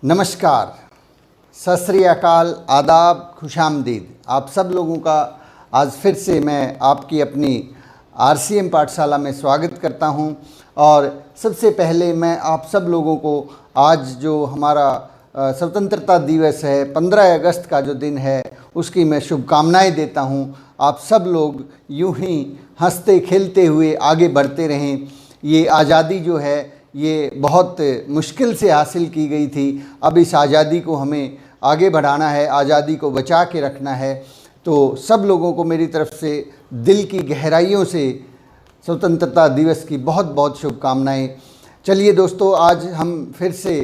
नमस्कार, सत श्री अकाल, आदाब, खुशामदीद। आप सब लोगों का आज फिर से मैं आपकी अपनी RCM पाठशाला में स्वागत करता हूं। और सबसे पहले मैं आप सब लोगों को आज जो हमारा स्वतंत्रता दिवस है, 15 अगस्त का जो दिन है, उसकी मैं शुभकामनाएं देता हूं। आप सब लोग यूं ही हंसते खेलते हुए आगे बढ़ते रहें। ये आज़ादी जो है ये बहुत मुश्किल से हासिल की गई थी। अब इस आज़ादी को हमें आगे बढ़ाना है, आज़ादी को बचा के रखना है। तो सब लोगों को मेरी तरफ से दिल की गहराइयों से स्वतंत्रता दिवस की बहुत बहुत शुभकामनाएं। चलिए दोस्तों, आज हम फिर से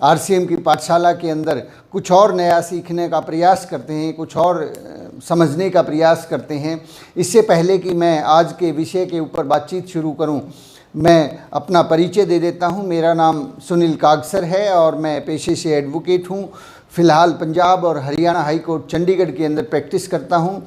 RCM की पाठशाला के अंदर कुछ और नया सीखने का प्रयास करते हैं, कुछ और समझने का प्रयास करते हैं। इससे पहले कि मैं आज के विषय के ऊपर बातचीत शुरू करूं, मैं अपना परिचय दे देता हूं। मेरा नाम सुनील कागसर है और मैं पेशे से एडवोकेट हूं। फ़िलहाल पंजाब और हरियाणा हाई कोर्ट चंडीगढ़ के अंदर प्रैक्टिस करता हूं।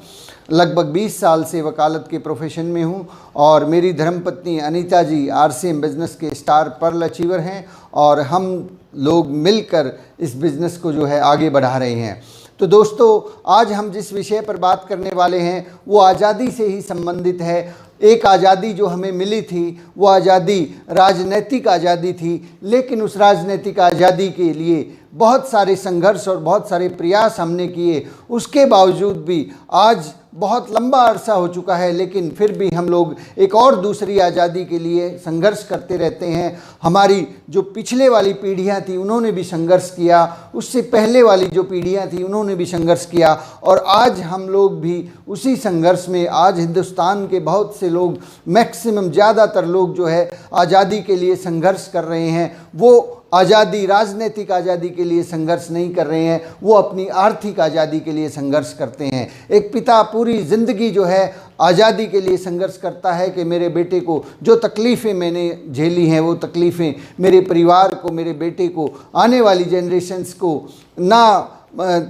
लगभग 20 साल से वकालत के प्रोफेशन में हूं और मेरी धर्मपत्नी अनीता जी RCM बिज़नेस के स्टार पर्ल अचीवर हैं और हम लोग मिलकर इस बिज़नेस को जो है आगे बढ़ा रहे हैं। तो दोस्तों, आज हम जिस विषय पर बात करने वाले हैं वो आज़ादी से ही संबंधित है। एक आज़ादी जो हमें मिली थी वो आज़ादी राजनीतिक आज़ादी थी, लेकिन उस राजनीतिक आज़ादी के लिए बहुत सारे संघर्ष और बहुत सारे प्रयास हमने किए। उसके बावजूद भी आज बहुत लंबा अरसा हो चुका है, लेकिन फिर भी हम लोग एक और दूसरी आज़ादी के लिए संघर्ष करते रहते हैं। हमारी जो पिछले वाली पीढ़ियां थी उन्होंने भी संघर्ष किया, उससे पहले वाली जो पीढ़ियां थी उन्होंने भी संघर्ष किया और आज हम लोग भी उसी संघर्ष में, आज हिंदुस्तान के बहुत से लोग, मैक्सिमम ज़्यादातर लोग जो है आज़ादी के लिए संघर्ष कर रहे हैं। वो आज़ादी, राजनीतिक आज़ादी के लिए संघर्ष नहीं कर रहे हैं, वो अपनी आर्थिक आज़ादी के लिए संघर्ष करते हैं। एक पिता पूरी ज़िंदगी जो है आज़ादी के लिए संघर्ष करता है कि मेरे बेटे को जो तकलीफ़ें मैंने झेली हैं, वो तकलीफ़ें मेरे परिवार को, मेरे बेटे को, आने वाली जनरेशन्स को ना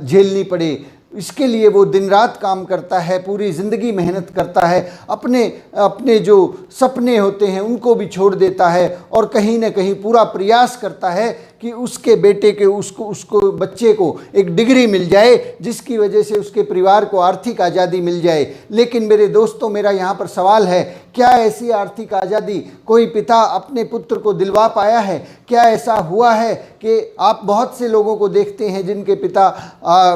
झेलनी पड़े। इसके लिए वो दिन रात काम करता है, पूरी ज़िंदगी मेहनत करता है, अपने जो सपने होते हैं उनको भी छोड़ देता है और कहीं ना कहीं पूरा प्रयास करता है कि उसके बेटे के उसको बच्चे को एक डिग्री मिल जाए जिसकी वजह से उसके परिवार को आर्थिक आज़ादी मिल जाए। लेकिन मेरे दोस्तों, मेरा यहाँ पर सवाल है, क्या ऐसी आर्थिक आज़ादी कोई पिता अपने पुत्र को दिलवा पाया है? क्या ऐसा हुआ है कि आप बहुत से लोगों को देखते हैं जिनके पिता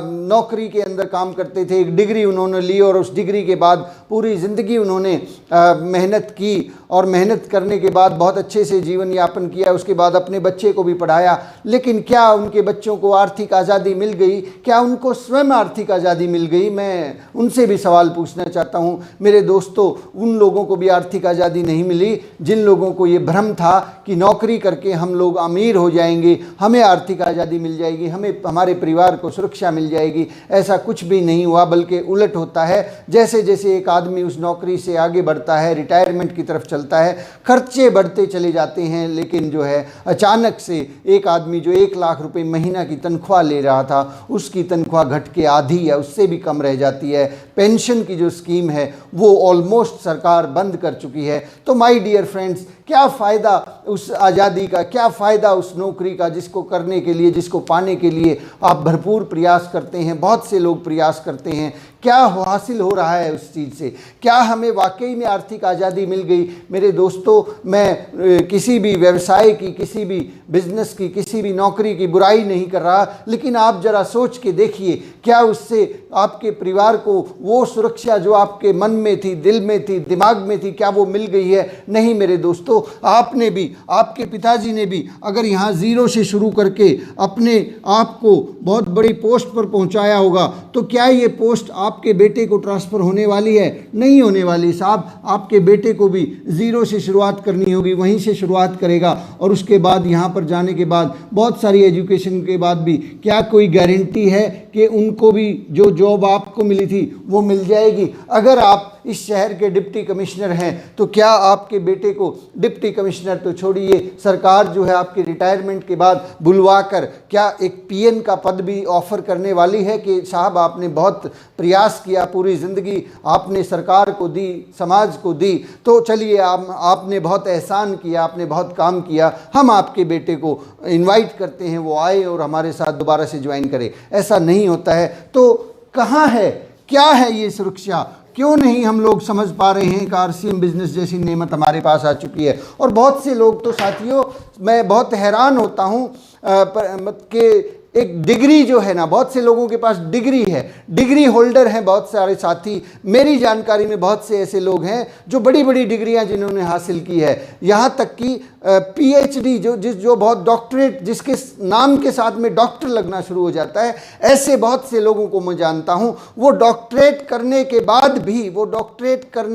नौकरी के अंदर काम करते थे, एक डिग्री उन्होंने ली और उस डिग्री के बाद पूरी ज़िंदगी उन्होंने मेहनत की और मेहनत करने के बाद बहुत अच्छे से जीवन यापन किया, उसके बाद अपने बच्चे को भी पढ़ाया। लेकिन क्या उनके बच्चों को आर्थिक आज़ादी मिल गई? क्या उनको स्वयं आर्थिक आज़ादी मिल गई? मैं उनसे भी सवाल पूछना चाहता हूं। मेरे दोस्तों, उन लोगों को भी आर्थिक आज़ादी नहीं मिली जिन लोगों को ये भ्रम था कि नौकरी करके हम लोग अमीर हो जाएंगे, हमें आर्थिक आज़ादी मिल जाएगी, हमें, हमारे परिवार को सुरक्षा मिल जाएगी। ऐसा कुछ भी नहीं हुआ, बल्कि उलट होता है। जैसे जैसे एक आदमी उस नौकरी से आगे बढ़ता है, रिटायरमेंट की तरफ चलता है, खर्चे बढ़ते चले जाते हैं। लेकिन जो है अचानक से एक आदमी जो 1 लाख रुपए महीना की तनख्वाह ले रहा था, उसकी तनख्वाह घट के आधी या उससे भी कम रह जाती है। पेंशन की जो स्कीम है वो ऑलमोस्ट सरकार बंद कर चुकी है। तो माय डियर फ्रेंड्स, क्या फ़ायदा उस आज़ादी का, क्या फ़ायदा उस नौकरी का जिसको करने के लिए, जिसको पाने के लिए आप भरपूर प्रयास करते हैं, बहुत से लोग प्रयास करते हैं? क्या हासिल हो रहा है उस चीज़ से? क्या हमें वाकई में आर्थिक आज़ादी मिल गई? मेरे दोस्तों, मैं किसी भी व्यवसाय की, किसी भी बिजनेस की, किसी भी नौकरी की बुराई नहीं कर रहा, लेकिन आप ज़रा सोच के देखिए, क्या उससे आपके परिवार को वो सुरक्षा जो आपके मन में थी, दिल में थी, दिमाग में थी, क्या वो मिल गई है? नहीं मेरे दोस्तों, आपने भी, आपके पिताजी ने भी अगर यहाँ ज़ीरो से शुरू करके अपने आप को बहुत बड़ी पोस्ट पर पहुँचाया होगा, तो क्या ये पोस्ट आपके बेटे को ट्रांसफ़र होने वाली है? नहीं होने वाली साहब। आपके बेटे को भी ज़ीरो से शुरुआत करनी होगी, वहीं से शुरुआत करेगा और उसके बाद यहाँ पर जाने के बाद बहुत सारी एजुकेशन के बाद भी क्या कोई गारंटी है कि उनको भी जो जॉब आपको मिली थी वो मिल जाएगी। अगर आप इस शहर के डिप्टी कमिश्नर हैं तो क्या आपके बेटे को डिप्टी कमिश्नर तो छोड़िए, सरकार जो है आपके रिटायरमेंट के बाद बुलवाकर क्या एक पीएन का पद भी ऑफर करने वाली है कि साहब आपने बहुत प्रयास किया, पूरी ज़िंदगी आपने सरकार को दी, समाज को दी, तो चलिए आपने बहुत एहसान किया, आपने बहुत काम किया, हम आपके बेटे को इनवाइट करते हैं, वो आए और हमारे साथ दोबारा से ज्वाइन करे। ऐसा नहीं होता है। तो कहाँ है, क्या है ये सुरक्षा? क्यों नहीं हम लोग समझ पा रहे हैं कि आरसीएम बिजनेस जैसी नेमत हमारे पास आ चुकी है। और बहुत से लोग तो साथियों, मैं बहुत हैरान होता हूँ कि एक डिग्री जो है ना, बहुत से लोगों के पास डिग्री है, डिग्री होल्डर हैं बहुत सारे साथी। मेरी जानकारी में बहुत से ऐसे लोग हैं जो बड़ी बड़ी डिग्रियां जिन्होंने हासिल की है, यहाँ तक कि पीएचडी जो बहुत डॉक्टरेट, जिसके नाम के साथ में डॉक्टर लगना शुरू हो जाता है, ऐसे बहुत से लोगों को मैं जानता हूँ। वो डॉक्टरेट करने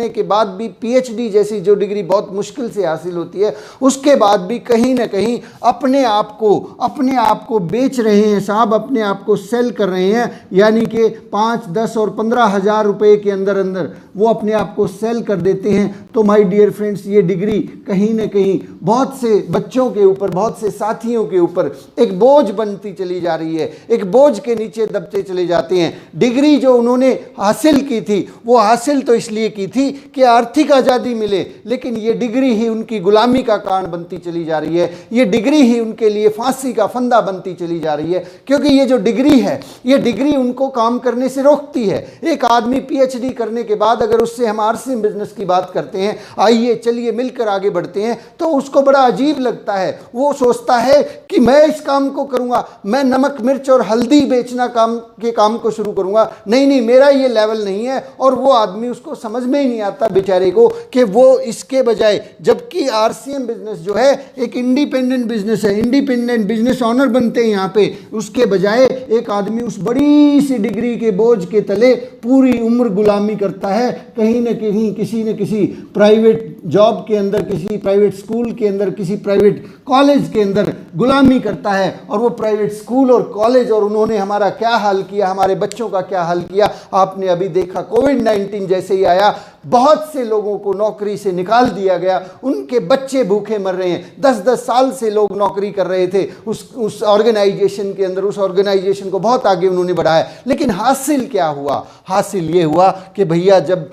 के बाद भी पीएचडी जैसी जो डिग्री बहुत मुश्किल से हासिल होती है, उसके बाद भी कहीं ना कहीं अपने आप को बेच रहे हैं साहब, अपने आप को सेल कर रहे हैं। यानी कि 5, 10 और 15 हज़ार रुपए के अंदर अंदर वो अपने आप को सेल कर देते हैं। तो माय डियर फ्रेंड्स, ये डिग्री कहीं ना कहीं बहुत से बच्चों के ऊपर, बहुत से साथियों के ऊपर एक बोझ बनती चली जा रही है, एक बोझ के नीचे दबते चले जाते हैं। डिग्री जो उन्होंने हासिल की थी वो हासिल तो इसलिए की थी कि आर्थिक आज़ादी मिले, लेकिन ये डिग्री ही उनकी गुलामी का कारण बनती चली जा रही है। ये डिग्री ही उनके लिए फांसी का फंदा बनती चली जा रही है, क्योंकि ये जो डिग्री है, ये डिग्री उनको काम करने से रोकती है। एक आदमी पीएचडी करने के बाद अगर उससे हम आरसीएम बिजनेस की बात करते हैं, आइए चलिए मिलकर आगे बढ़ते हैं, तो उसको बड़ा अजीब लगता है। वो सोचता है कि मैं इस काम को करूंगा, मैं नमक मिर्च और हल्दी बेचना काम को शुरू करूंगा। नहीं, मेरा ये लेवल नहीं है। और वो आदमी, उसको समझ में ही नहीं आता बेचारे को कि वो इसके बजाय, जबकि आरसीएम बिजनेस जो है एक इंडिपेंडेंट बिजनेस है, इंडिपेंडेंट बिजनेस ऑनर बनते हैं यहाँ पे, उसके बजाय एक आदमी उस बड़ी सी डिग्री के बोझ के तले पूरी उम्र गुलामी करता है। कहीं न कहीं किसी न किसी प्राइवेट जॉब के अंदर, किसी प्राइवेट स्कूल के अंदर, किसी प्राइवेट कॉलेज के अंदर गुलामी करता है। और वो प्राइवेट स्कूल और कॉलेज, और उन्होंने हमारा क्या हाल किया, हमारे बच्चों का क्या हाल किया, आपने अभी देखा। कोविड-19 जैसे ही आया, बहुत से लोगों को नौकरी से निकाल दिया गया, उनके बच्चे भूखे मर रहे हैं। 10-10 साल से लोग नौकरी कर रहे थे उस ऑर्गेनाइजेशन के अंदर, उस ऑर्गेनाइजेशन को बहुत आगे उन्होंने बढ़ाया। लेकिन हासिल क्या हुआ? हासिल ये हुआ कि भैया जब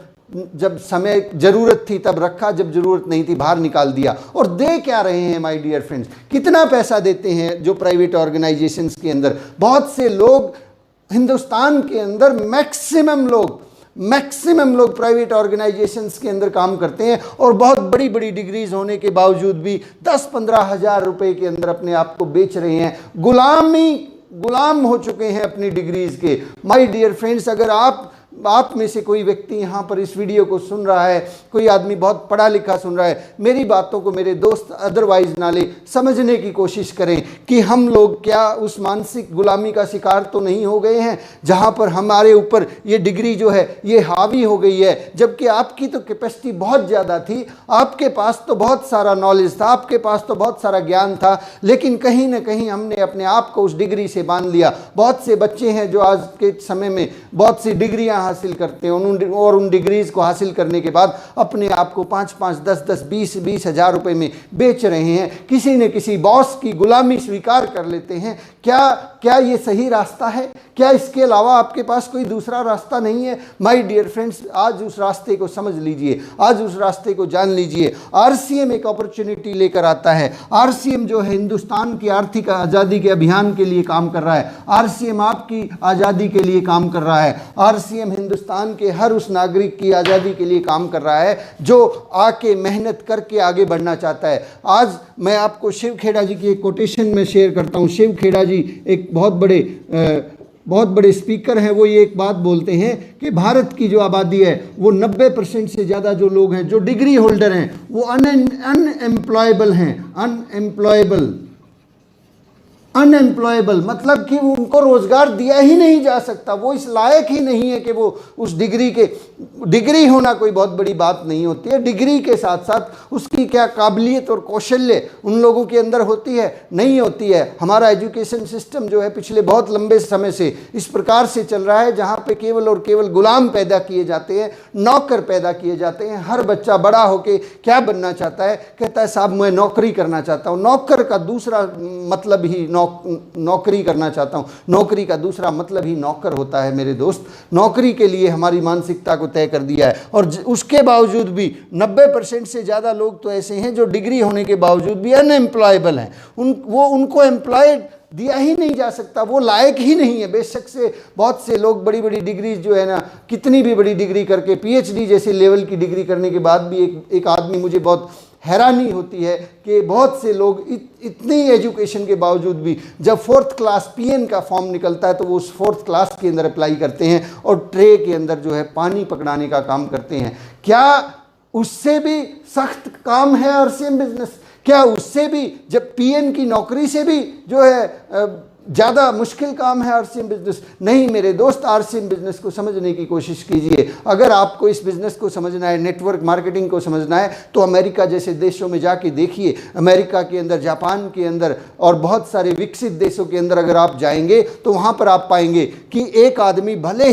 समय ज़रूरत थी तब रखा, जब ज़रूरत नहीं थी बाहर निकाल दिया। और दे क्या रहे हैं माय डियर फ्रेंड्स? कितना पैसा देते हैं जो प्राइवेट ऑर्गेनाइजेशंस के अंदर? बहुत से लोग हिंदुस्तान के अंदर, मैक्सिमम लोग प्राइवेट ऑर्गेनाइजेशंस के अंदर काम करते हैं और बहुत बड़ी बड़ी डिग्रीज होने के बावजूद भी 10-15 हज़ार रुपए के अंदर अपने आप को बेच रहे हैं। गुलाम हो चुके हैं अपनी डिग्रीज के। माय डियर फ्रेंड्स, अगर आप में से कोई व्यक्ति यहाँ पर इस वीडियो को सुन रहा है, कोई आदमी बहुत पढ़ा लिखा सुन रहा है, मेरी बातों को मेरे दोस्त अदरवाइज ना ले, समझने की कोशिश करें कि हम लोग क्या उस मानसिक गुलामी का शिकार तो नहीं हो गए हैं जहाँ पर हमारे ऊपर ये डिग्री जो है ये हावी हो गई है। जबकि आपकी तो कैपेसिटी बहुत ज़्यादा थी, आपके पास तो बहुत सारा नॉलेज था, आपके पास तो बहुत सारा ज्ञान था, लेकिन कहीं ना कहीं हमने अपने आप को उस डिग्री से बांध लिया। बहुत से बच्चे हैं जो आज के समय में बहुत सी डिग्रियां हासिल करते हैं और उन डिग्रीज को हासिल करने के बाद अपने आप को 5-5, 10-10, 20-20 हज़ार रुपए में बेच रहे हैं। किसी न किसी बॉस की गुलामी स्वीकार कर लेते हैं। क्या ये सही रास्ता है? क्या इसके अलावा आपके पास कोई दूसरा रास्ता नहीं है? माय डियर फ्रेंड्स, आज उस रास्ते को समझ लीजिए, आज उस रास्ते को जान लीजिए। आरसीएम एक अपॉर्चुनिटी लेकर आता है। आरसीएम जो है हिंदुस्तान की आर्थिक आज़ादी के अभियान के लिए काम कर रहा है। आरसीएम आपकी आज़ादी के लिए काम कर रहा है। आरसीएम हिंदुस्तान के हर उस नागरिक की आज़ादी के लिए काम कर रहा है जो आके मेहनत करके आगे बढ़ना चाहता है। आज मैं आपको शिव खेड़ा जी की एक कोटेशन में शेयर करता हूँ। शिव खेड़ा जी एक बहुत बड़े स्पीकर हैं। वो ये एक बात बोलते हैं कि भारत की जो आबादी है वो 90% से ज़्यादा जो लोग हैं, जो डिग्री होल्डर हैं, वो अनएम्प्लॉयबल हैं। अनएम्प्लॉयबल, मतलब कि उनको रोजगार दिया ही नहीं जा सकता, वो इस लायक ही नहीं है कि वो उस डिग्री होना कोई बहुत बड़ी बात नहीं होती है। डिग्री के साथ साथ उसकी क्या काबिलियत और कौशल्य उन लोगों के अंदर होती है, नहीं होती है। हमारा एजुकेशन सिस्टम जो है पिछले बहुत लंबे समय से इस प्रकार से चल रहा है जहाँ पे केवल और केवल गुलाम पैदा किए जाते हैं, नौकर पैदा किए जाते हैं। हर बच्चा बड़ा होके क्या बनना चाहता है, कहता है साहब मैं नौकरी करना चाहता हूँ। नौकर का दूसरा मतलब ही नौकरी करना चाहता हूँ, नौकरी का दूसरा मतलब ही नौकर होता है मेरे दोस्त। नौकरी के लिए हमारी मानसिकता को तय कर दिया है, और उसके बावजूद भी 90% से ज़्यादा लोग तो ऐसे हैं जो डिग्री होने के बावजूद भी अनएम्प्लॉयबल हैं। उनको एम्प्लॉयड दिया ही नहीं जा सकता, वो लायक ही नहीं है। बेशक से बहुत से लोग बड़ी बड़ी डिग्री जो है ना, कितनी भी बड़ी डिग्री करके, PhD जैसे लेवल की डिग्री करने के बाद भी एक आदमी, मुझे बहुत हैरानी होती है कि बहुत से लोग इतनी एजुकेशन के बावजूद भी जब 4th क्लास PN का फॉर्म निकलता है तो वो उस 4th क्लास के अंदर अप्लाई करते हैं और ट्रे के अंदर जो है पानी पकड़ाने का काम करते हैं। क्या उससे भी सख्त काम है RCM बिजनेस? क्या उससे भी, जब PN की नौकरी से भी जो है ज़्यादा मुश्किल काम है RCM बिजनेस? नहीं मेरे दोस्त, RCM बिजनेस को समझने की कोशिश कीजिए। अगर आपको इस बिजनेस को समझना है, नेटवर्क मार्केटिंग को समझना है, तो अमेरिका जैसे देशों में जाके देखिए। अमेरिका के अंदर, जापान के अंदर और बहुत सारे विकसित देशों के अंदर अगर आप जाएंगे तो वहाँ पर आप पाएंगे कि एक आदमी भले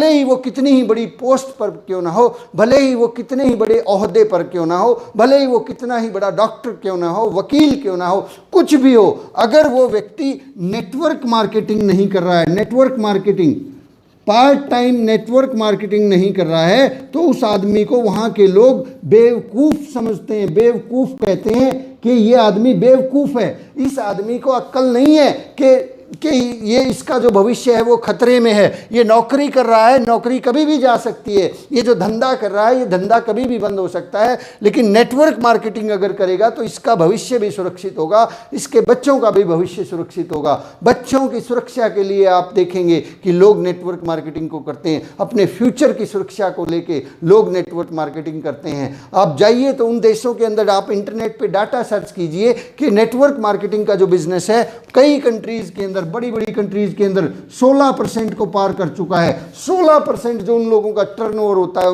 ही वो कितनी ही बड़ी पोस्ट पर क्यों ना हो, भले ही वो कितने ही बड़े ओहदे पर क्यों ना हो, भले ही वो कितना ही बड़ा डॉक्टर क्यों ना हो, वकील क्यों ना हो, कुछ भी हो, अगर वो व्यक्ति नेटवर्क मार्केटिंग नहीं कर रहा है, network marketing, part time network marketing नहीं कर रहा है, तो उस आदमी को वहां के लोग बेवकूफ समझते हैं, बेवकूफ कहते हैं कि ये आदमी बेवकूफ है। इस आदमी को अक्ल नहीं है कि ये इसका जो भविष्य है वो खतरे में है। ये नौकरी कर रहा है, नौकरी कभी भी जा सकती है। ये जो धंधा कर रहा है, ये धंधा कभी भी बंद हो सकता है। लेकिन नेटवर्क मार्केटिंग अगर करेगा तो इसका भविष्य भी सुरक्षित होगा, इसके बच्चों का भी भविष्य सुरक्षित होगा। बच्चों की सुरक्षा के लिए आप देखेंगे कि लोग नेटवर्क मार्केटिंग को करते हैं, अपने फ्यूचर की सुरक्षा को लेके लोग नेटवर्क मार्केटिंग करते हैं। आप जाइए तो उन देशों के अंदर आप इंटरनेट पे डाटा सर्च कीजिए कि नेटवर्क मार्केटिंग का जो बिजनेस है कई कंट्रीज के अंदर, बड़ी बड़ी कंट्रीज के अंदर 16% को पार कर चुका है। 16% जो उन लोगों का टर्नओवर होता है,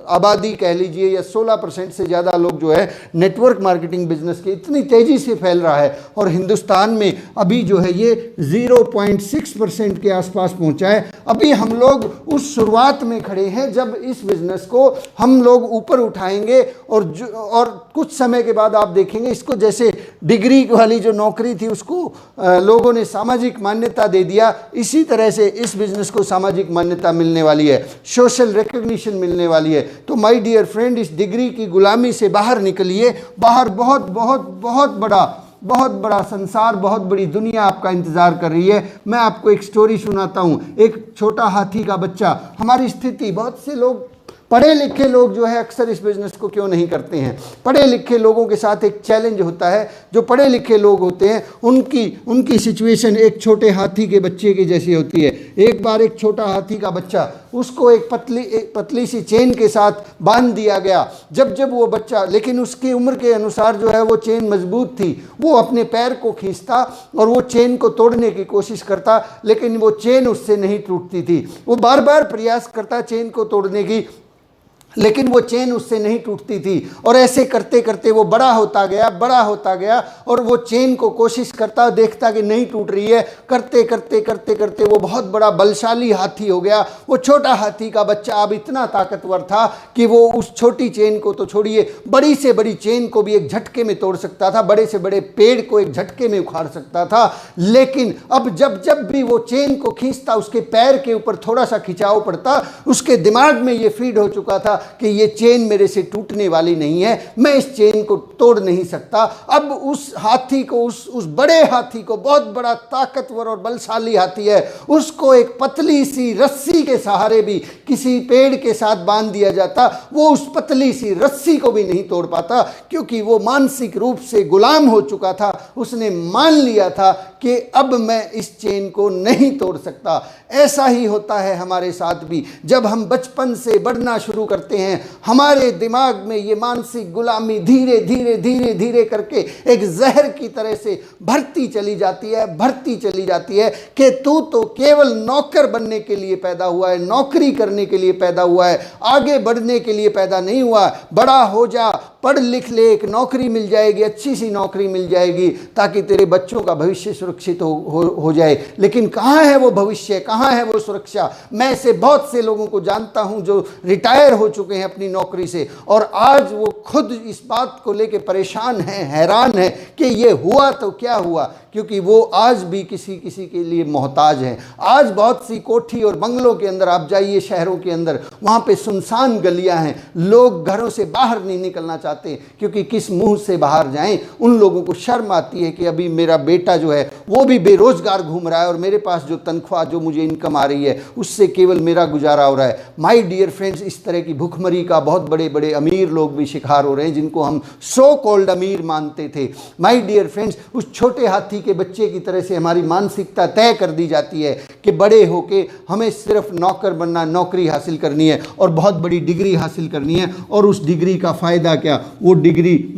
आबादी कह लीजिए, या 16% से ज़्यादा लोग जो है नेटवर्क मार्केटिंग बिजनेस के इतनी तेज़ी से फैल रहा है। और हिंदुस्तान में अभी जो है ये 0.6% के आसपास पहुंचा है। अभी हम लोग उस शुरुआत में खड़े हैं जब इस बिजनेस को हम लोग ऊपर उठाएंगे, और कुछ समय के बाद आप देखेंगे इसको, जैसे डिग्री वाली जो नौकरी थी उसको लोगों ने सामाजिक मान्यता दे दिया, इसी तरह से इस बिजनेस को सामाजिक मान्यता मिलने वाली है, सोशल रिकॉग्निशन मिलने वाली है। तो माय डियर फ्रेंड, इस डिग्री की गुलामी से बाहर निकलिए। बाहर बहुत बहुत बहुत बड़ा संसार, बहुत बड़ी दुनिया आपका इंतजार कर रही है। मैं आपको एक स्टोरी सुनाता हूँ, एक छोटा हाथी का बच्चा। हमारी स्थिति, बहुत से लोग, पढ़े लिखे लोग जो है अक्सर इस बिजनेस को क्यों नहीं करते हैं? पढ़े लिखे लोगों के साथ एक चैलेंज होता है। जो पढ़े लिखे लोग होते हैं उनकी सिचुएशन एक छोटे हाथी के बच्चे की जैसी होती है। एक बार एक छोटा हाथी का बच्चा, उसको एक पतली सी चेन के साथ बांध दिया गया। जब वो बच्चा, लेकिन उसकी उम्र के अनुसार जो है वो चेन मजबूत थी, वो अपने पैर को खींचता और वो चेन को तोड़ने की कोशिश करता, लेकिन वो चेन उससे नहीं टूटती थी। वो बार बार प्रयास करता चेन को तोड़ने की, लेकिन वो चेन उससे नहीं टूटती थी। और ऐसे करते करते वो बड़ा होता गया और वो चेन को कोशिश करता, देखता कि नहीं टूट रही है। करते करते वो बहुत बड़ा बलशाली हाथी हो गया। वो छोटा हाथी का बच्चा अब इतना ताकतवर था कि वो उस छोटी चेन को तो छोड़िए, बड़ी से बड़ी चेन को भी एक झटके में तोड़ सकता था, बड़े से बड़े पेड़ को एक झटके में उखाड़ सकता था। लेकिन अब जब भी वो चेन को खींचता, उसके पैर के ऊपर थोड़ा सा खिंचाव पड़ता, उसके दिमाग में ये फीड हो चुका था कि ये चेन मेरे से टूटने वाली नहीं है, मैं इस चेन को तोड़ नहीं सकता। अब उस हाथी को, उस बड़े हाथी को, बहुत बड़ा ताकतवर और बलशाली हाथी है, उसको एक पतली सी रस्सी के सहारे भी किसी पेड़ के साथ बांध दिया जाता, वो उस पतली सी रस्सी को भी नहीं तोड़ पाता, क्योंकि वो मानसिक रूप से गुलाम हो चुका था। उसने मान लिया था कि अब मैं इस चेन को नहीं तोड़ सकता। ऐसा ही होता है हमारे साथ भी। जब हम बचपन से बढ़ना शुरू करते करते हैं, हमारे दिमाग में ये मानसिक गुलामी धीरे धीरे धीरे धीरे करके एक जहर की तरह से भरती चली जाती है कि तू तो केवल नौकर बनने के लिए पैदा हुआ है, नौकरी करने के लिए पैदा हुआ है, आगे बढ़ने के लिए पैदा नहीं हुआ। बड़ा हो जा, पढ़ लिख ले, एक नौकरी मिल जाएगी, अच्छी सी नौकरी मिल जाएगी ताकि तेरे बच्चों का भविष्य सुरक्षित हो जाए। लेकिन कहाँ है वो भविष्य, कहाँ है वो सुरक्षा? मैं ऐसे बहुत से लोगों को जानता हूं जो रिटायर हो चुके हैं अपनी नौकरी से और आज वो खुद इस बात को लेकर परेशान हैं, हैरान हैं कि ये हुआ तो क्या हुआ, क्योंकि वो आज भी किसी के लिए मोहताज हैं। आज बहुत सी कोठी और बंगलों के अंदर आप जाइए, शहरों के अंदर, वहाँ पे सुनसान गलियाँ हैं, लोग घरों से बाहर नहीं निकलना चाहते क्योंकि किस मुंह से बाहर जाएं। उन लोगों को शर्म आती है कि अभी मेरा बेटा जो है वो भी बेरोजगार घूम रहा है और मेरे पास जो तनख्वाह, जो मुझे इनकम आ रही है उससे केवल मेरा गुजारा हो रहा है। माय डियर फ्रेंड्स, इस तरह की भुखमरी का बहुत बड़े बड़े अमीर लोग भी शिकार हो रहे हैं जिनको हम सो कॉल्ड अमीर मानते थे। माय डियर फ्रेंड्स, उस छोटे हाथी के बच्चे की तरह से हमारी मानसिकता तय कर दी जाती है कि बड़े होके हमें सिर्फ नौकर बनना, नौकरी हासिल करनी है और बहुत बड़ी डिग्री हासिल करनी है। और उस डिग्री का फ़ायदा क्या? वो डिग्री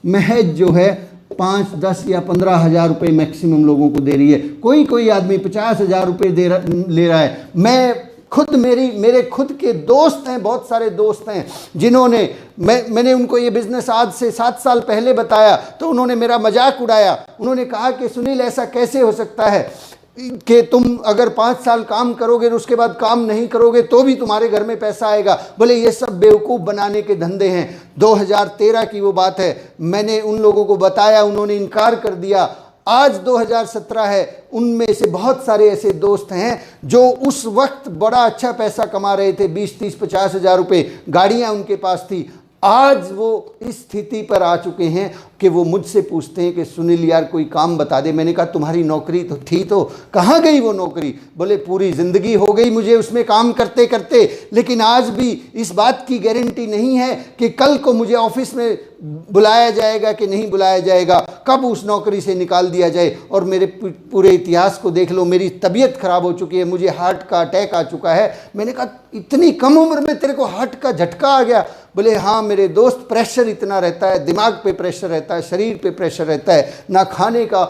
महज जो है 5, 10 या 15 हज़ार रुपये मैक्सिमम लोगों को दे रही है। कोई आदमी 50 हज़ार रुपये ले रहा है। मैं खुद मेरे खुद के दोस्त हैं, बहुत सारे दोस्त हैं जिन्होंने मैंने उनको ये बिज़नेस आज से 7 साल पहले बताया तो उन्होंने मेरा मजाक उड़ाया। उन्होंने कहा कि सुनील, ऐसा कैसे हो सकता है कि तुम अगर 5 साल काम करोगे और उसके बाद काम नहीं करोगे तो भी तुम्हारे घर में पैसा आएगा? बोले ये सब बेवकूफ़ बनाने के धंधे हैं। 2013 की वो बात है, मैंने उन लोगों को बताया, उन्होंने इनकार कर दिया। आज 2017 है, उनमें से बहुत सारे ऐसे दोस्त हैं जो उस वक्त बड़ा अच्छा पैसा कमा रहे थे, 20, 30, 50 हज़ार रुपये, गाड़ियाँ उनके पास थी। आज वो इस स्थिति पर आ चुके हैं कि वो मुझसे पूछते हैं कि सुनील यार कोई काम बता दे। मैंने कहा तुम्हारी नौकरी तो थी, तो कहाँ गई वो नौकरी? बोले पूरी ज़िंदगी हो गई मुझे उसमें काम करते करते, लेकिन आज भी इस बात की गारंटी नहीं है कि कल को मुझे ऑफिस में बुलाया जाएगा कि नहीं बुलाया जाएगा, कब उस नौकरी से निकाल दिया जाए। और मेरे पूरे इतिहास को देख लो, मेरी तबीयत ख़राब हो चुकी है, मुझे हार्ट का अटैक आ चुका है। मैंने कहा इतनी कम उम्र में तेरे को हार्ट का झटका आ गया? बोले हाँ मेरे दोस्त, प्रेशर इतना रहता है, दिमाग पे प्रेशर रहता है, शरीर पे प्रेशर रहता है, ना खाने का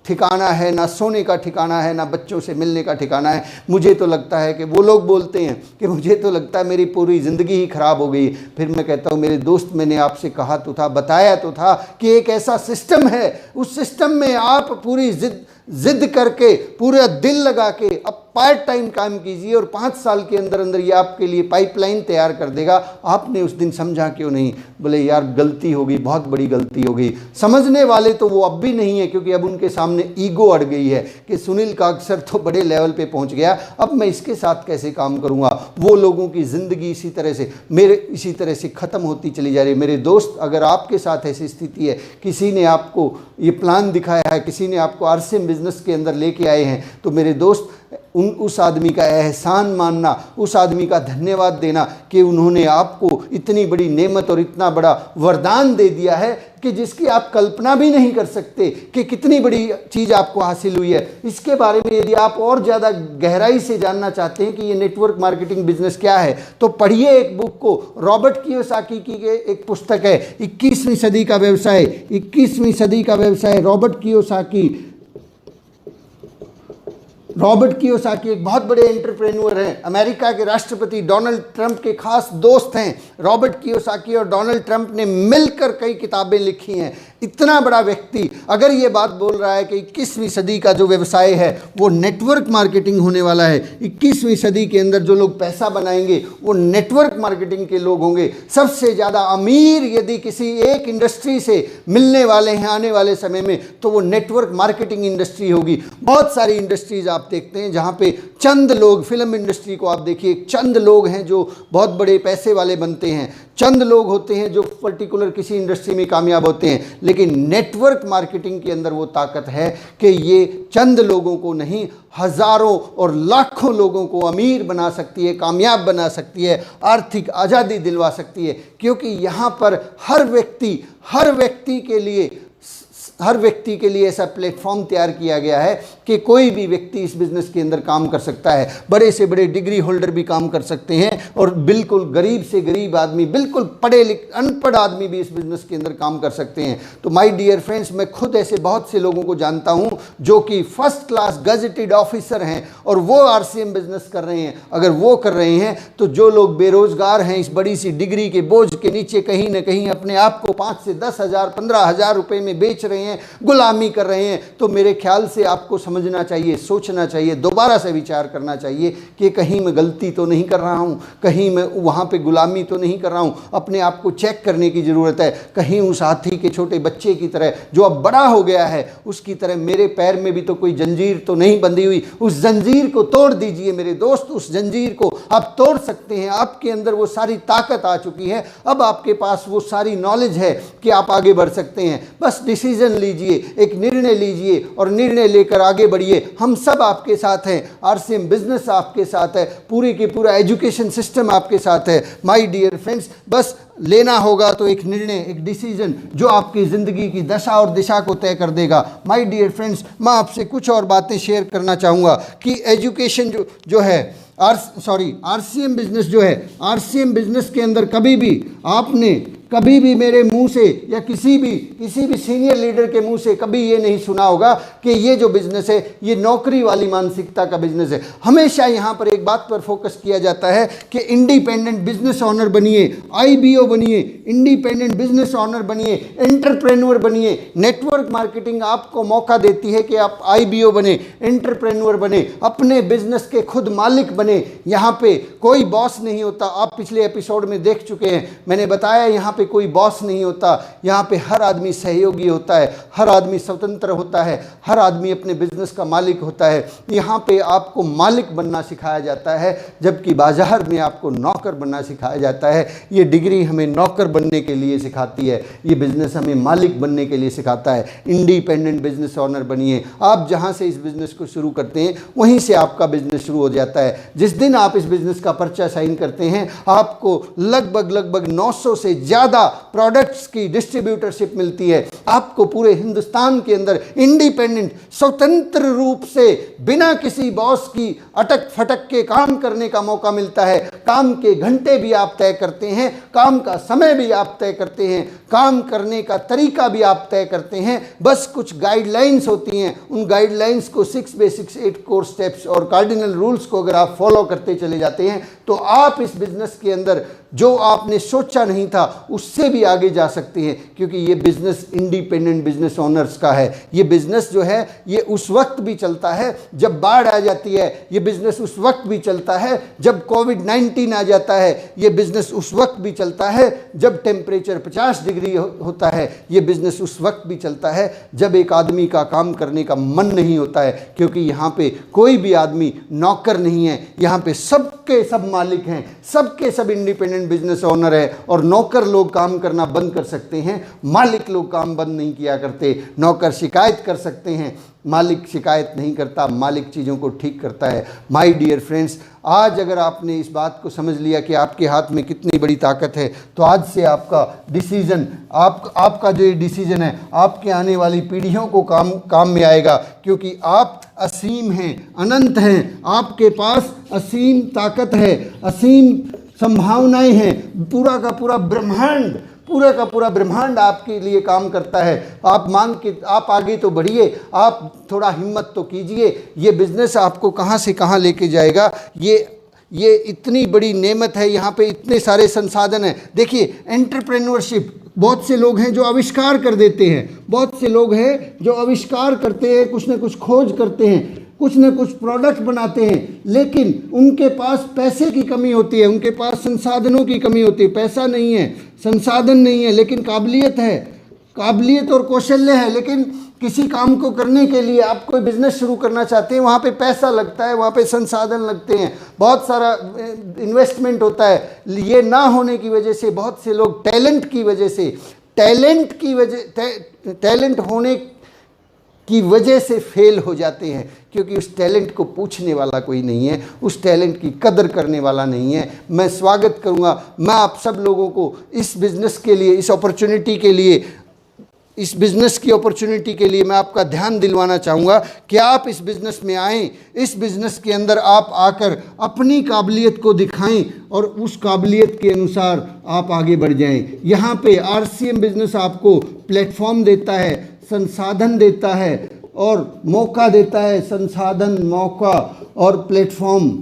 ठिकाना है, ना सोने का ठिकाना है, ना बच्चों से मिलने का ठिकाना है। मुझे तो लगता है कि वो लोग बोलते हैं कि मुझे तो लगता है मेरी पूरी ज़िंदगी ही ख़राब हो गई। फिर मैं कहता हूँ मेरे दोस्त, मैंने आपसे कहा तो था, बताया तो था कि एक ऐसा सिस्टम है, उस सिस्टम में आप पूरी जिद करके, पूरा दिल लगा के अब पार्ट टाइम काम कीजिए और 5 साल के अंदर अंदर ये आपके लिए पाइपलाइन तैयार कर देगा। आपने उस दिन समझा क्यों नहीं? बोले यार गलती हो गई, बहुत बड़ी गलती हो गई। समझने वाले तो वो अब भी नहीं है, क्योंकि अब उनके सामने ईगो अड़ गई है कि सुनील का अक्सर तो बड़े लेवल पे पहुंच गया, अब मैं इसके साथ कैसे काम करूंगा। वो लोगों की ज़िंदगी इसी तरह से ख़त्म होती चली जा रही है। मेरे दोस्त, अगर आपके साथ ऐसी स्थिति है, किसी ने आपको ये प्लान दिखाया है, किसी ने आपको आरसीएम बिजनेस के अंदर लेके आए हैं, तो मेरे दोस्त उस आदमी का एहसान मानना, उस आदमी का धन्यवाद देना कि उन्होंने आपको इतनी बड़ी नेमत और इतना बड़ा वरदान दे दिया है कि जिसकी आप कल्पना भी नहीं कर सकते कि कितनी बड़ी चीज़ आपको हासिल हुई है। इसके बारे में यदि आप और ज़्यादा गहराई से जानना चाहते हैं कि ये नेटवर्क मार्केटिंग बिजनेस क्या है, तो पढ़िए एक बुक को, रॉबर्ट कियोसाकी की एक पुस्तक है, 21वीं सदी का व्यवसाय। 21वीं सदी का व्यवसाय, रॉबर्ट कियोसाकी एक बहुत बड़े एंटरप्रेन्योर हैं। अमेरिका के राष्ट्रपति डोनाल्ड ट्रंप के खास दोस्त हैं। रॉबर्ट कियोसाकी और डोनाल्ड ट्रंप ने मिलकर कई किताबें लिखी हैं। इतना बड़ा व्यक्ति अगर ये बात बोल रहा है कि 21वीं सदी का जो व्यवसाय है वो नेटवर्क मार्केटिंग होने वाला है, 21वीं सदी के अंदर जो लोग पैसा बनाएंगे वो नेटवर्क मार्केटिंग के लोग होंगे। सबसे ज़्यादा अमीर यदि किसी एक इंडस्ट्री से मिलने वाले हैं आने वाले समय में, तो वो नेटवर्क मार्केटिंग इंडस्ट्री होगी। बहुत सारी इंडस्ट्रीज़ आप देखते हैं जहाँ पे चंद लोग, फिल्म इंडस्ट्री को आप देखिए, चंद लोग हैं जो बहुत बड़े पैसे वाले बनते हैं, चंद लोग होते हैं जो पर्टिकुलर किसी इंडस्ट्री में कामयाब होते हैं। लेकिन नेटवर्क मार्केटिंग के अंदर वो ताकत है कि ये चंद लोगों को नहीं, हज़ारों और लाखों लोगों को अमीर बना सकती है, कामयाब बना सकती है, आर्थिक आज़ादी दिलवा सकती है। क्योंकि यहाँ पर हर व्यक्ति के लिए हर व्यक्ति के लिए ऐसा प्लेटफॉर्म तैयार किया गया है कि कोई भी व्यक्ति इस बिज़नेस के अंदर काम कर सकता है। बड़े से बड़े डिग्री होल्डर भी काम कर सकते हैं और बिल्कुल गरीब से गरीब आदमी, बिल्कुल अनपढ़ आदमी भी इस बिज़नेस के अंदर काम कर सकते हैं। तो माय डियर फ्रेंड्स, मैं खुद ऐसे बहुत से लोगों को जानता हूं जो कि फर्स्ट क्लास गजेटेड ऑफिसर हैं और वो आरसीएम बिजनेस कर रहे हैं। अगर वो कर रहे हैं तो जो लोग बेरोजगार हैं, इस बड़ी सी डिग्री के बोझ के नीचे कहीं ना कहीं अपने आप को 5 से 10 हज़ार 15 हज़ार रुपए में बेच रहे हैं, गुलामी कर रहे हैं, तो मेरे ख्याल से आपको समझना चाहिए, सोचना चाहिए, दोबारा से विचार करना चाहिए कि कहीं मैं गलती तो नहीं कर रहा हूँ, कहीं मैं वहाँ पे गुलामी तो नहीं कर रहा हूँ। अपने आप को चेक करने की ज़रूरत है। कहीं उस हाथी के छोटे बच्चे की तरह जो अब बड़ा हो गया है, उसकी तरह मेरे पैर में भी तो कोई जंजीर तो नहीं बंधी हुई। उस जंजीर को तोड़ दीजिए मेरे दोस्त, उस जंजीर को आप तोड़ सकते हैं। आपके अंदर वो सारी ताकत आ चुकी है, अब आपके पास वो सारी नॉलेज है कि आप आगे बढ़ सकते हैं। बस डिसीजन लीजिए, एक निर्णय लीजिए और निर्णय लेकर आगे बढ़िए। हम सब आपके साथ हैं, आरसीएम बिजनेस आपके साथ है, पूरे के पूरा एजुकेशन सिस्टम आपके साथ है। माय डियर फ्रेंड्स, बस लेना होगा तो एक निर्णय, एक डिसीजन जो आपकी ज़िंदगी की दशा और दिशा को तय कर देगा। माय डियर फ्रेंड्स, मैं आपसे कुछ और बातें शेयर करना चाहूँगा कि एजुकेशन जो है आरसीएम बिजनेस जो है, आरसीएम बिजनेस के अंदर कभी भी मेरे मुंह से या किसी भी सीनियर लीडर के मुंह से कभी ये नहीं सुना होगा कि ये जो बिज़नेस है ये नौकरी वाली मानसिकता का बिज़नेस है। हमेशा यहाँ पर एक बात पर फोकस किया जाता है कि इंडिपेंडेंट बिजनेस ओनर बनिए, आईबीओ बनिए, इंडिपेंडेंट बिजनेस ओनर बनिए, एंटरप्रेन्योर बनिए। नेटवर्क मार्केटिंग आपको मौका देती है कि आप आईबीओ बने, एंटरप्रेन्योर बने, अपने बिजनेस के खुद मालिक बने। यहाँ पे कोई बॉस नहीं होता। आप पिछले एपिसोड में देख चुके हैं, मैंने बताया यहाँ पे कोई बॉस नहीं होता। यहाँ पे हर आदमी सहयोगी होता है, हर आदमी स्वतंत्र होता है, हर आदमी अपने बिजनेस का मालिक होता है। यहाँ पे आपको मालिक बनना सिखाया जाता है, जबकि बाजार में आपको नौकर बनना सिखाया जाता है। ये डिग्री हमें नौकर बनने के लिए सिखाती है, ये बिजनेस हमें मालिक बनने के लिए सिखाता है। इंडिपेंडेंट बिजनेस ओनर बनिए। आप जहाँ से इस बिजनेस को शुरू करते हैं वहीं से आपका बिजनेस शुरू हो जाता है। जिस दिन आप इस बिजनेस का पर्चा साइन करते हैं, आपको लगभग 900 से ज़्यादा प्रोडक्ट्स की डिस्ट्रीब्यूटरशिप मिलती है। आपको पूरे हिंदुस्तान के अंदर इंडिपेंडेंट, स्वतंत्र रूप से बिना किसी बॉस की अटक फटक के काम करने का मौका मिलता है। काम के घंटे भी आप तय करते हैं, काम का समय भी आप तय करते हैं, काम करने का तरीका भी आप तय करते हैं। बस कुछ गाइडलाइंस होती हैं, उन गाइडलाइंस को 6 बेसिक्स 8 कोर स्टेप्स और कार्डिनल रूल्स को अगर आप फॉलो करते चले जाते हैं तो आप इस बिजनेस के अंदर जो आपने सोचा नहीं था उससे भी आगे जा सकते हैं। क्योंकि ये बिजनेस इंडिपेंडेंट बिजनेस ओनर्स का है। ये बिजनेस जो है ये उस वक्त भी चलता है जब बाढ़ आ जाती है, ये बिजनेस उस वक्त भी चलता है जब कोविड-19 आ जाता है, ये बिजनेस उस वक्त भी चलता है जब टेम्परेचर 50 डिग्री होता है, ये बिजनेस उस वक्त भी चलता है जब एक आदमी का काम करने का मन नहीं होता है। क्योंकि यहाँ पे कोई भी आदमी नौकर नहीं है, यहाँ पे सबके सब मालिक हैं, सबके सब इंडिपेंडेंट बिजनेस ओनर है। और नौकर लोग काम करना बंद कर सकते हैं, मालिक लोग काम बंद नहीं किया करते। नौकर शिकायत कर सकते हैं, मालिक शिकायत नहीं करता, मालिक चीज़ों को ठीक करता है। माय डियर फ्रेंड्स, आज अगर आपने इस बात को समझ लिया कि आपके हाथ में कितनी बड़ी ताकत है, तो आज से आपका डिसीजन, आपका जो ये डिसीजन है आपके आने वाली पीढ़ियों को काम में आएगा। क्योंकि आप असीम हैं, अनंत हैं, आपके पास असीम ताकत है, असीम संभावनाएं हैं। पूरा का पूरा ब्रह्मांड आपके लिए काम करता है। आप आगे तो बढ़िए, आप थोड़ा हिम्मत तो कीजिए। ये बिजनेस आपको कहाँ से कहाँ लेके जाएगा। ये इतनी बड़ी नेमत है, यहाँ पे इतने सारे संसाधन हैं। देखिए, एंटरप्रेन्योरशिप, बहुत से लोग हैं जो आविष्कार कर देते हैं, बहुत से लोग हैं जो आविष्कार करते हैं, कुछ ना कुछ खोज करते हैं, कुछ न कुछ प्रोडक्ट बनाते हैं, लेकिन उनके पास पैसे की कमी होती है, उनके पास संसाधनों की कमी होती है। पैसा नहीं है, संसाधन नहीं है, लेकिन काबिलियत है, काबिलियत और कौशल्य है। लेकिन किसी काम को करने के लिए आप कोई बिजनेस शुरू करना चाहते हैं, वहाँ पे पैसा लगता है, वहाँ पे संसाधन लगते हैं, बहुत सारा इन्वेस्टमेंट होता है। ये ना होने की वजह से बहुत से लोग टैलेंट होने की वजह से फेल हो जाते हैं। क्योंकि उस टैलेंट को पूछने वाला कोई नहीं है, उस टैलेंट की कदर करने वाला नहीं है। मैं स्वागत करूंगा, मैं आप सब लोगों को इस बिज़नेस के लिए, इस अपॉर्चुनिटी के लिए इस बिज़नेस की अपॉर्चुनिटी के लिए मैं आपका ध्यान दिलवाना चाहूँगा कि आप इस बिज़नेस में आएँ, इस बिज़नेस के अंदर आप आकर अपनी काबिलियत को दिखाएं और उस काबिलियत के अनुसार आप आगे बढ़ जाएं। यहाँ पे RCM बिज़नेस आपको प्लेटफॉर्म देता है, संसाधन देता है और मौका देता है। संसाधन, मौका और प्लेटफॉर्म।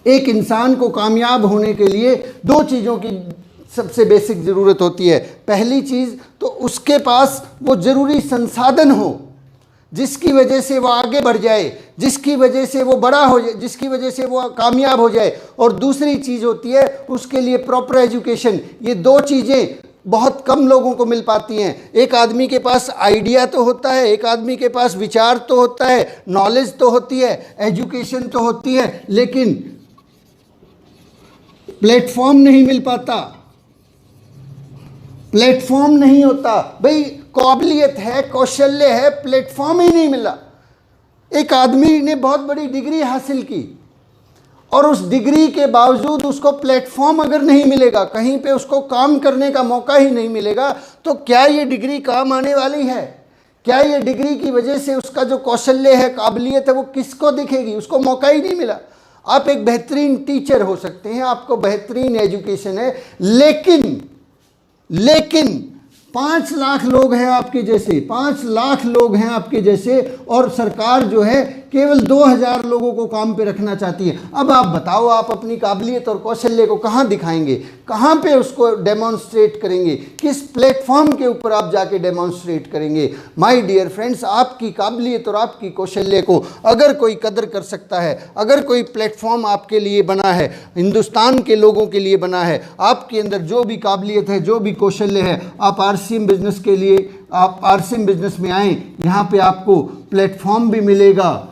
एक इंसान को कामयाब होने के लिए दो चीज़ों की सबसे बेसिक ज़रूरत होती है। पहली चीज़ तो उसके पास वो ज़रूरी संसाधन हो जिसकी वजह से वो आगे बढ़ जाए, जिसकी वजह से वो बड़ा हो जाए, जिसकी वजह से वो कामयाब हो जाए। और दूसरी चीज़ होती है उसके लिए प्रॉपर एजुकेशन। ये दो चीज़ें बहुत कम लोगों को मिल पाती हैं। एक आदमी के पास आइडिया तो होता है, एक आदमी के पास विचार तो होता है, नॉलेज तो होती है, एजुकेशन तो होती है, लेकिन प्लेटफॉर्म नहीं मिल पाता, प्लेटफॉर्म नहीं होता। भाई काबिलियत है, कौशल्य है, प्लेटफॉर्म ही नहीं मिला। एक आदमी ने बहुत बड़ी डिग्री हासिल की और उस डिग्री के बावजूद उसको प्लेटफॉर्म अगर नहीं मिलेगा, कहीं पे उसको काम करने का मौका ही नहीं मिलेगा, तो क्या ये डिग्री काम आने वाली है? क्या ये डिग्री की वजह से उसका जो कौशल्य है, काबिलियत है, वो किसको दिखेगी? उसको मौका ही नहीं मिला। आप एक बेहतरीन टीचर हो सकते हैं, आपको बेहतरीन एजुकेशन है, लेकिन 5 लाख लोग हैं आपके जैसे, 5 लाख लोग हैं आपके जैसे, और सरकार जो है केवल 2000 लोगों को काम पे रखना चाहती है। अब आप बताओ, आप अपनी काबिलियत और कौशल्य को कहाँ दिखाएंगे, कहाँ पे उसको डेमोन्स्ट्रेट करेंगे, किस प्लेटफॉर्म के ऊपर आप जाके डेमोन्स्ट्रेट करेंगे? माय डियर फ्रेंड्स, आपकी काबिलियत और आपकी कौशल्य को अगर कोई कदर कर सकता है, अगर कोई प्लेटफॉर्म आपके लिए बना है, हिंदुस्तान के लोगों के लिए बना है, आपके अंदर जो भी काबिलियत है, जो भी कौशल्य है, आप RCM बिजनेस के लिए, आप RCM बिजनेस में आएँ। यहाँ पे आपको प्लेटफॉर्म भी मिलेगा,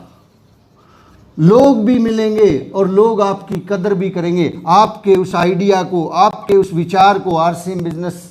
लोग भी मिलेंगे और लोग आपकी कदर भी करेंगे। आपके उस आइडिया को, आपके उस विचार को RCM बिजनेस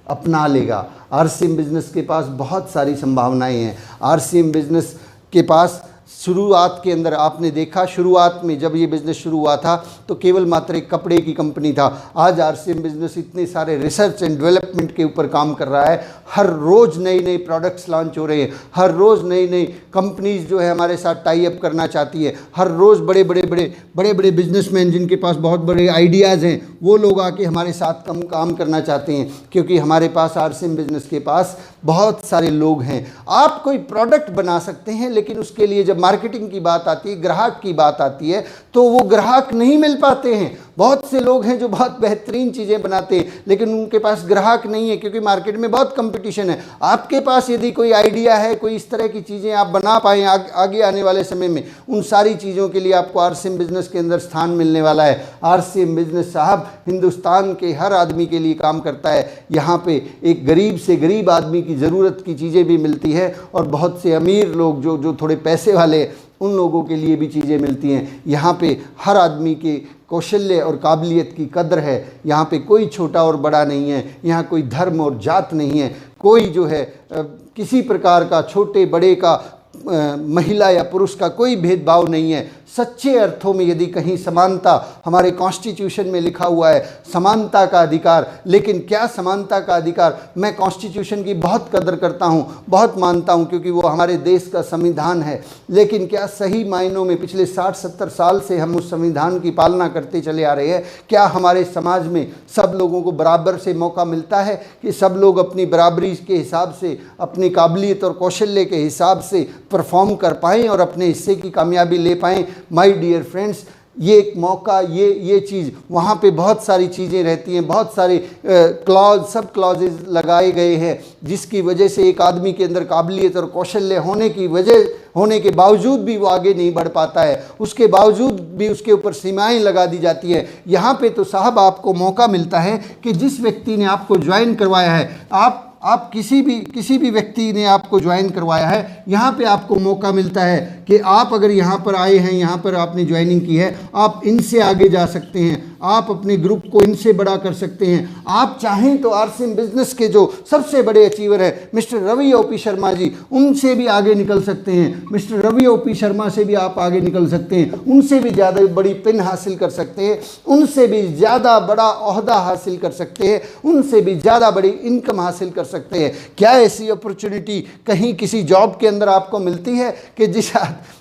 अपना लेगा। RCM बिजनेस के पास बहुत सारी संभावनाएं हैं। RCM बिजनेस के पास शुरुआत के अंदर आपने देखा, शुरुआत में जब ये बिज़नेस शुरू हुआ था तो केवल मात्र एक कपड़े की कंपनी था। आज RCM बिज़नेस इतने सारे रिसर्च एंड डेवलपमेंट के ऊपर काम कर रहा है। हर रोज़ नई नई प्रोडक्ट्स लॉन्च हो रहे हैं, हर रोज़ नई नई कंपनीज़ जो है हमारे साथ टाई अप करना चाहती है। हर रोज़ बड़े बड़े बिजनेसमैन जिनके पास बहुत बड़े आइडियाज़ हैं, वो लोग आके हमारे साथ काम करना चाहते हैं, क्योंकि हमारे पास RCM बिज़नेस के पास बहुत सारे लोग हैं। आप कोई प्रोडक्ट बना सकते हैं, लेकिन उसके लिए जब मार्केटिंग की बात आती है, ग्राहक की बात आती है, तो वो ग्राहक नहीं मिल पाते हैं। बहुत से लोग हैं जो बहुत बेहतरीन चीज़ें बनाते हैं, लेकिन उनके पास ग्राहक नहीं है, क्योंकि मार्केट में बहुत कंपटीशन है। आपके पास यदि कोई आइडिया है, कोई इस तरह की चीज़ें आप बना पाएँ आगे आने वाले समय में, उन सारी चीज़ों के लिए आपको RCM बिज़नेस के अंदर स्थान मिलने वाला है। RCM बिज़नेस साहब हिंदुस्तान के हर आदमी के लिए काम करता है। यहाँ पे एक गरीब से गरीब आदमी की ज़रूरत की चीज़ें भी मिलती है, और बहुत से अमीर लोग जो थोड़े पैसे वाले, उन लोगों के लिए भी चीज़ें मिलती हैं। यहाँ पे हर आदमी के कौशल्य और काबिलियत की कदर है। यहाँ पे कोई छोटा और बड़ा नहीं है, यहाँ कोई धर्म और जात नहीं है, कोई जो है किसी प्रकार का छोटे बड़े का, महिला या पुरुष का कोई भेदभाव नहीं है। सच्चे अर्थों में यदि कहीं समानता, हमारे कॉन्स्टिट्यूशन में लिखा हुआ है समानता का अधिकार, लेकिन क्या समानता का अधिकार? मैं कॉन्स्टिट्यूशन की बहुत कदर करता हूँ, बहुत मानता हूँ, क्योंकि वो हमारे देश का संविधान है, लेकिन क्या सही मायनों में पिछले 60-70 साल से हम उस संविधान की पालना करते चले आ रहे हैं? क्या हमारे समाज में सब लोगों को बराबर से मौका मिलता है कि सब लोग अपनी बराबरी के हिसाब से, अपनी काबिलियत और कौशल्य के हिसाब से परफॉर्म कर पाएँ और अपने हिस्से की कामयाबी ले पाएँ? माय डियर फ्रेंड्स, ये एक मौका, ये चीज़, वहाँ पे बहुत सारी चीज़ें रहती हैं, बहुत सारे सब क्लॉजेज लगाए गए हैं, जिसकी वजह से एक आदमी के अंदर काबिलियत और कौशल्य होने के बावजूद भी वो आगे नहीं बढ़ पाता है, उसके बावजूद भी उसके ऊपर सीमाएं लगा दी जाती है। यहाँ पे तो साहब आपको मौका मिलता है कि जिस व्यक्ति ने आपको ज्वाइन करवाया है, आप किसी भी व्यक्ति ने आपको ज्वाइन करवाया है, यहाँ पे आपको मौका मिलता है कि आप अगर यहाँ पर आए हैं, यहाँ पर आपने ज्वाइनिंग की है, आप इनसे आगे जा सकते हैं, आप अपने ग्रुप को इनसे बड़ा कर सकते हैं। आप चाहें तो आरसीएम बिजनेस के जो सबसे बड़े अचीवर हैं मिस्टर रवि ओपी शर्मा जी, उनसे भी आगे निकल सकते हैं। मिस्टर रवि ओपी शर्मा से भी आप आगे निकल सकते हैं, उनसे भी ज़्यादा बड़ी पिन हासिल कर सकते हैं, उनसे भी ज़्यादा बड़ा ओहदा हासिल कर सकते हैं, उनसे भी ज़्यादा बड़ी इनकम हासिल कर सकते हैं। क्या ऐसी अपॉर्चुनिटी कहीं किसी जॉब के अंदर आपको मिलती है कि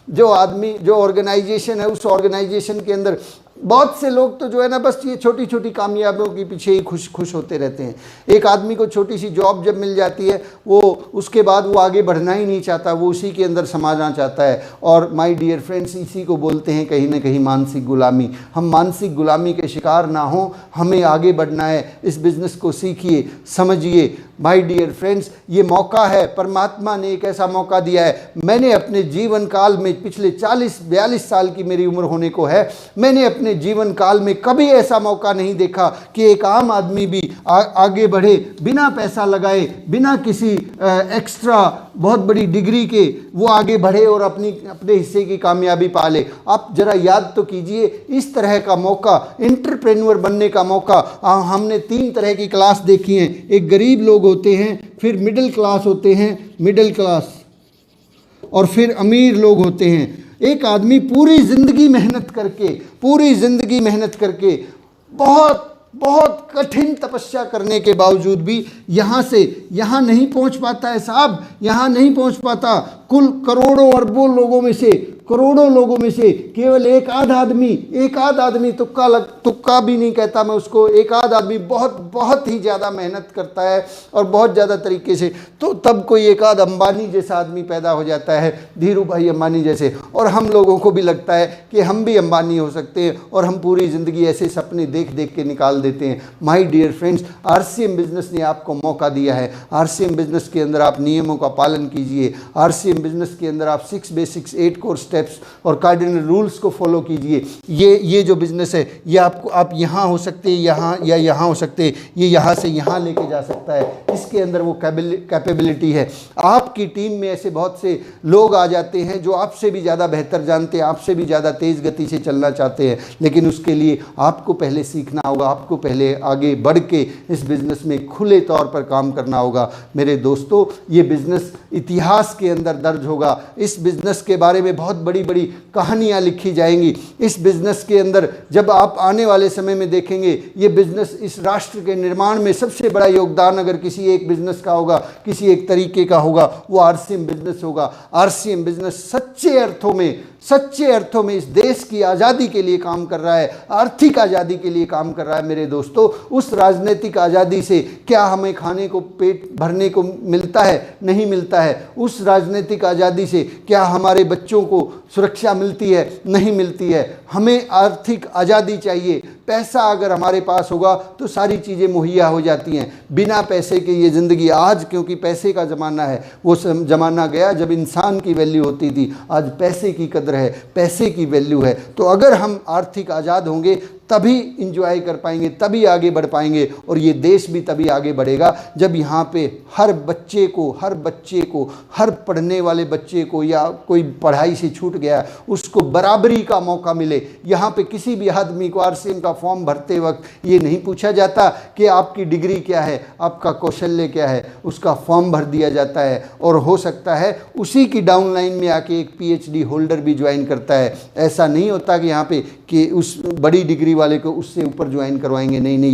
जो आदमी, जो ऑर्गेनाइजेशन है, उस ऑर्गेनाइजेशन के अंदर बहुत से लोग तो जो है ना बस ये छोटी छोटी कामयाबियों के पीछे ही खुश होते रहते हैं। एक आदमी को छोटी सी जॉब जब मिल जाती है, वो उसके बाद वो आगे बढ़ना ही नहीं चाहता, वो उसी के अंदर समाना चाहता है। और माय डियर फ्रेंड्स, इसी को बोलते हैं कहीं ना कहीं मानसिक गुलामी। हम मानसिक गुलामी के शिकार ना हो, हमें आगे बढ़ना है। इस बिज़नेस को सीखिए, समझिए। माय डियर फ्रेंड्स, ये मौका है, परमात्मा ने एक ऐसा मौका दिया है। मैंने अपने जीवन काल में, पिछले 40-42 साल की मेरी उम्र होने को है, मैंने अपने जीवन काल में कभी ऐसा मौका नहीं देखा कि एक आम आदमी भी आगे बढ़े, बिना पैसा लगाए, बिना किसी एक्स्ट्रा बहुत बड़ी डिग्री के वो आगे बढ़े और अपने हिस्से की कामयाबी पा ले। आप जरा याद तो कीजिए, इस तरह का मौका, एंटरप्रेन्योर बनने का मौका। हमने 3 तरह की क्लास देखी हैं। एक गरीब लोग होते हैं, फिर मिडिल क्लास होते हैं, मिडिल क्लास, और फिर अमीर लोग होते हैं। एक आदमी पूरी ज़िंदगी मेहनत करके बहुत बहुत कठिन तपस्या करने के बावजूद भी यहाँ से यहाँ नहीं पहुँच पाता है साहब, यहाँ नहीं पहुँच पाता। कुल करोड़ों अरबों लोगों में से, करोड़ों लोगों में से केवल एक आध आदमी, तुक्का भी नहीं कहता मैं उसको, एक आध आदमी बहुत ही ज़्यादा मेहनत करता है और बहुत ज़्यादा तरीके से, तो तब कोई एक आध अंबानी जैसा आदमी पैदा हो जाता है, धीरू भाई अंबानी जैसे। और हम लोगों को भी लगता है कि हम भी अंबानी हो सकते हैं, और हम पूरी ज़िंदगी ऐसे सपने देख देख के निकाल देते हैं। My dear friends, RCM business ने आपको मौका दिया है। आरसीएम बिजनेस के अंदर आप नियमों का पालन कीजिए। आरसीएम बिजनेस के अंदर आप 6 बेसिक्स, 8 कोर स्टेप्स और कार्डिनल रूल्स को फॉलो कीजिए। ये जो बिजनेस है, ये आप यहाँ हो सकते हैं, यहाँ या यहाँ हो सकते हैं, ये यहाँ से यहाँ लेके जा सकता है। इसके अंदर वो कैपेबिलिटी है। आपकी टीम में ऐसे बहुत से लोग आ जाते हैं जो आपसे भी ज़्यादा बेहतर जानते हैं, आपसे भी ज़्यादा तेज़ गति से चलना चाहते हैं, लेकिन उसके लिए आपको पहले सीखना होगा, आपको पहले आगे बढ़ के इस बिज़नेस में खुले तौर पर काम करना होगा। मेरे दोस्तों, ये बिज़नेस इतिहास के अंदर दर्ज होगा। इस बिज़नेस के बारे में बहुत बड़ी बड़ी कहानियाँ लिखी जाएंगी। इस बिज़नेस के अंदर जब आप आने वाले समय में देखेंगे, ये बिज़नेस इस राष्ट्र के निर्माण में सबसे बड़ा योगदान अगर किसी एक बिज़नेस का होगा, किसी एक तरीके का होगा, वो आरसीएम बिज़नेस होगा। आरसीएम बिज़नेस सच्चे अर्थों में इस देश की आज़ादी के लिए काम कर रहा है, आर्थिक आज़ादी के लिए काम कर रहा है। मेरे दोस्तों, उस राजनीतिक आज़ादी से क्या हमें खाने को, पेट भरने को मिलता है? नहीं मिलता है। उस राजनीतिक आज़ादी से क्या हमारे बच्चों को सुरक्षा मिलती है? नहीं मिलती है। हमें आर्थिक आज़ादी चाहिए। पैसा अगर हमारे पास होगा तो सारी चीज़ें मुहैया हो जाती हैं। बिना पैसे के ये ज़िंदगी, आज क्योंकि पैसे का ज़माना है, वो ज़माना गया जब इंसान की वैल्यू होती थी। आज पैसे की कदर है, पैसे की वैल्यू है। तो अगर हम आर्थिक आज़ाद होंगे तभी इंजॉय कर पाएंगे, तभी आगे बढ़ पाएंगे, और ये देश भी तभी आगे बढ़ेगा जब यहाँ पे हर बच्चे को, हर पढ़ने वाले बच्चे को, या कोई पढ़ाई से छूट गया उसको बराबरी का मौका मिले। यहाँ पे किसी भी आदमी को आरसीएम का फॉर्म भरते वक्त ये नहीं पूछा जाता कि आपकी डिग्री क्या है, आपका कौशल्य क्या है, उसका फॉर्म भर दिया जाता है, और हो सकता है उसी की डाउन लाइन में आके एक पीएचडी होल्डर भी ज्वाइन करता है। ऐसा नहीं होता कि यहाँ पे कि उस बड़ी डिग्री वाले को उससे ऊपर ज्वाइन करवाएंगे। नहीं,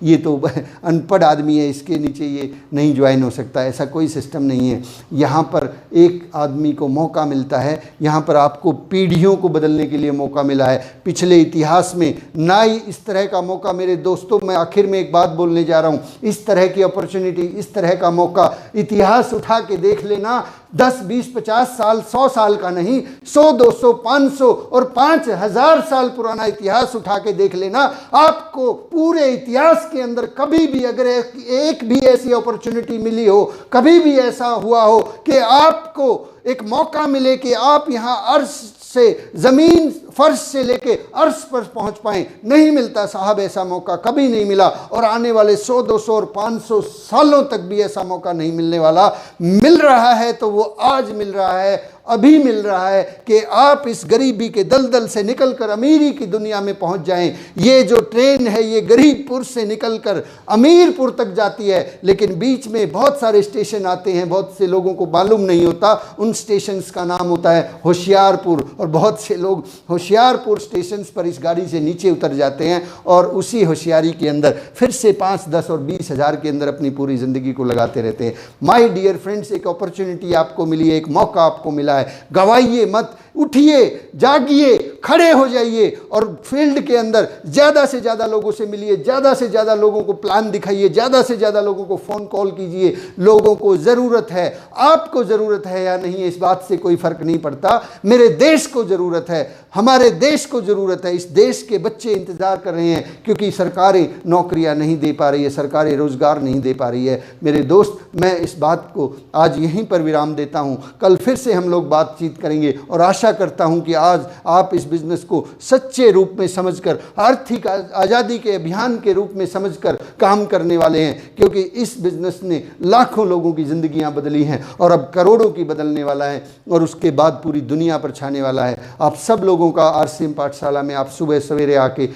ये तो अनपढ़ आदमी है, इसके नीचे ये नहीं ज्वाइन हो सकता। ऐसा कोई सिस्टम नहीं है। यहाँ पर एक आदमी को मौका मिलता है, यहाँ पर आपको पीढ़ियों को बदलने के लिए मौका मिला है। पिछले इतिहास में ना ही इस तरह का मौका, मेरे दोस्तों, मैं आखिर में एक बात बोलने जा रहा हूँ, इस तरह की अपॉर्चुनिटी, इस तरह का मौका इतिहास उठा के देख लेना। 10, 20, 50 साल, 100 साल का नहीं, 100, 200, 500 और 5000 साल पुराना इतिहास उठा के देख लेना। आपको पूरे इतिहास के अंदर कभी भी अगर एक भी ऐसी अपॉर्चुनिटी मिली हो, कभी भी ऐसा हुआ हो कि आपको एक मौका मिले कि आप यहाँ अर्श से, ज़मीन फर्श से लेके अर्श पर पहुँच पाएँ, नहीं मिलता साहब, ऐसा मौका कभी नहीं मिला, और आने वाले 100, 200 और 500 सालों तक भी ऐसा मौका नहीं मिलने वाला। मिल रहा है तो वो आज मिल रहा है, अभी मिल रहा है कि आप इस गरीबी के दलदल से निकलकर अमीरी की दुनिया में पहुंच जाएं। ये जो ट्रेन है ये गरीबपुर से निकलकर अमीरपुर तक जाती है, लेकिन बीच में बहुत सारे स्टेशन आते हैं, बहुत से लोगों को मालूम नहीं होता। उन स्टेशंस का नाम होता है होशियारपुर, और बहुत से लोग होशियारपुर स्टेशंस पर इस गाड़ी से नीचे उतर जाते हैं और उसी होशियारी के अंदर फिर से 5, 10 और 20 हज़ार के अंदर अपनी पूरी ज़िंदगी को लगाते रहते हैं। माय डियर फ्रेंड्स, एक अपॉर्चुनिटी आपको मिली है, एक मौका आपको मिला है, गवाइए मत, उठिए, जागिए, खड़े हो जाइए और फील्ड के अंदर ज़्यादा से ज़्यादा लोगों से मिलिए, ज़्यादा से ज़्यादा लोगों को प्लान दिखाइए, ज़्यादा से ज़्यादा लोगों को फ़ोन कॉल कीजिए। लोगों को ज़रूरत है, आपको ज़रूरत है या नहीं इस बात से कोई फ़र्क नहीं पड़ता। मेरे देश को ज़रूरत है, हमारे देश को ज़रूरत है। इस देश के बच्चे इंतज़ार कर रहे हैं क्योंकि सरकारें नौकरियां नहीं दे पा रही है, सरकारें रोज़गार नहीं दे पा रही है। मेरे दोस्त, मैं इस बात को आज यहीं पर विराम देता हूं। कल फिर से हम लोग बातचीत करेंगे और आशा करता हूं कि आज आप इस बिज़नेस को सच्चे रूप में समझकर, आर्थिक आज़ादी के अभियान के रूप में समझकर काम करने वाले हैं, क्योंकि इस बिज़नेस ने लाखों लोगों की ज़िंदगियां बदली हैं और अब करोड़ों की बदलने वाला है और उसके बाद पूरी दुनिया पर छाने वाला है। आप सब लोगों का आरसीएम पाठशाला में आप सुबह सवेरे आके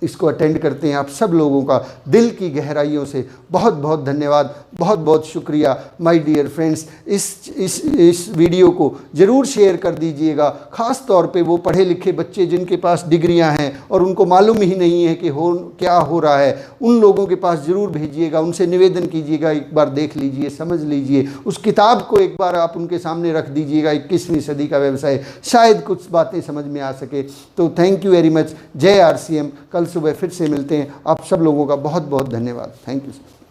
इसको अटेंड करते हैं। आप सब लोगों का दिल की गहराइयों से बहुत बहुत धन्यवाद, बहुत बहुत शुक्रिया। माय डियर फ्रेंड्स, इस वीडियो को ज़रूर शेयर कर दीजिएगा, ख़ास तौर पे वो पढ़े लिखे बच्चे जिनके पास डिग्रियां हैं और उनको मालूम ही नहीं है कि क्या हो रहा है। उन लोगों के पास ज़रूर भेजिएगा, उनसे निवेदन कीजिएगा, एक बार देख लीजिए, समझ लीजिए, उस किताब को एक बार आप उनके सामने रख दीजिएगा, 21वीं सदी का व्यवसाय, शायद कुछ बातें समझ में आ सके। तो थैंक यू वेरी मच। जय आरसीएम। कल सुबह फिर से मिलते हैं। आप सब लोगों का बहुत बहुत धन्यवाद। Thank you sir.